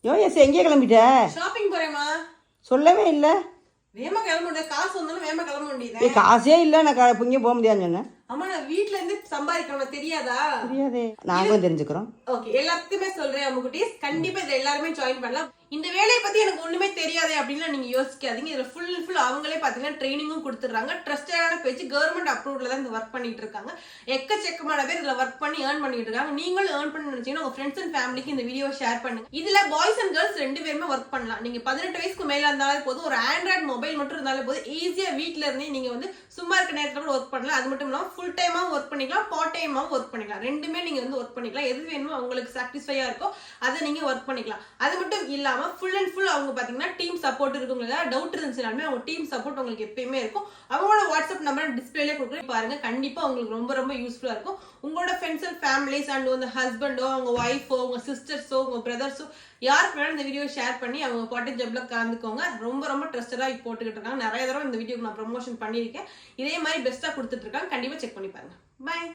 யோ S எங்கே கிளம்பிட்ட? Shopping போறேமா. சொல்லவே இல்லை. வேமா கிளம்ப முடியாது, காசு வந்தாலும் வேமா கிளம்ப முடியுது. காசே இல்லை, நான் இப்போ இங்கே போக முடியாதுன்னு சொன்னேன். அம்மா நான் வீட்ல இருந்து சம்பாதிக்கணும் தெரியாதா? தெரியாதே, நாங்களும் தெரிஞ்சுக்கிறோம். ஓகே, எல்லாத்துக்குமே சொல்றேன் அம்முக்குட்டீஸ், கண்டிப்பா இதுல எல்லாருமே ஜாயின் பண்ணலாம். இந்த வேலையை பத்தி எனக்கு ஒண்ணுமே தெரியாதே அப்படின்னு நீங்க யோசிக்காதீங்க. இதுல ஃபுல் அவங்களே பாத்தீங்கன்னா ட்ரைனிங்கும் கொடுத்துறாங்க. ட்ரஸ்டடான பேஜ், கவர்மெண்ட் அப்ரூவ்ல தான் இந்த ஒர்க் பண்ணிட்டு இருக்காங்க. எக்கச்சக்கமான பேர் இதுல ஒர்க் பண்ணி ஏர்ன் பண்ணிட்டு இருக்காங்க. நீங்களும் ஏர்ன் பண்ண நினைச்சீங்கன்னா உங்க ஃப்ரெண்ட்ஸ் அண்ட் ஃபேமிலிக்கு இந்த வீடியோ ஷேர் பண்ணுங்க. இதுல பாய்ஸ் அண்ட் கேர்ள்ஸ் 2 பேருமே ஒர்க் பண்ணலாம். நீங்க 18 வயசுக்கு மேல இருந்தாலே போதும், ஒரு ஆண்ட்ராய்டு மொபைல் மட்டும் இருந்தாலே போதும், ஈஸியா வீட்ல இருந்தே நீங்க வந்து சும்மா இருக்க நேரத்துல கூட ஒர்க் பண்ணலாம். அது மட்டும் இல்லாம ஃபுல் டைமாவும் ஒர்க் பண்ணிக்கலாம், பார்ட் டைமாவும் ஒர்க் பண்ணிக்கலாம். ரெண்டுமே நீங்க வந்து ஒர்க் பண்ணிக்கலாம். எது வேணுமோ உங்களுக்கு சாட்டிஸ்ஃபையா இருக்கோ அதை நீங்க ஒர்க் பண்ணிக்கலாம். அது மட்டும் இல்லாம ஃபுல் அண்ட் ஃபுல் அவங்க பாத்தீங்கன்னா டீம் சப்போர்ட் இருக்குங்க. டவுட் இருந்துச்சுனாலுமே அவங்க டீம் சப்போர்ட் உங்களுக்கு எப்பயுமே இருக்கும். அவங்களோட வாட்ஸ்அப் நம்பர் டிஸ்பிளேல கொடுக்குறேன் பாருங்க. கண்டிப்பா உங்களுக்கு ரொம்ப யூஸ்ஃபுல்லா இருக்கும். உங்களோட ஃப்ரெண்ட்ஸ் அண்ட் ஃபேமிலிஸ் அண்ட் உங்க ஹஸ்பண்டோ, உங்க ஒய்ஃபோ, உங்க சிஸ்டர்ஸோ, உங்க பிரதர்ஸோ யாருக்கு வேணாலும் இந்த வீடியோ ஷேர் பண்ணி அவங்க பார்ட் ஜாப்ல கலந்துக்கோங்க. ரொம்ப ட்ரஸ்டடா போட்டுக்கிட்டு இருக்காங்க. நிறைய தடவை இந்த வீடியோக்கு நான் ப்ரமோஷன் பண்ணியிருக்கேன். இதே மாதிரி பெஸ்டா கொடுத்துட்டு இருக்காங்க. கண்டிப்பா செக் பண்ணி பாருங்க. பை.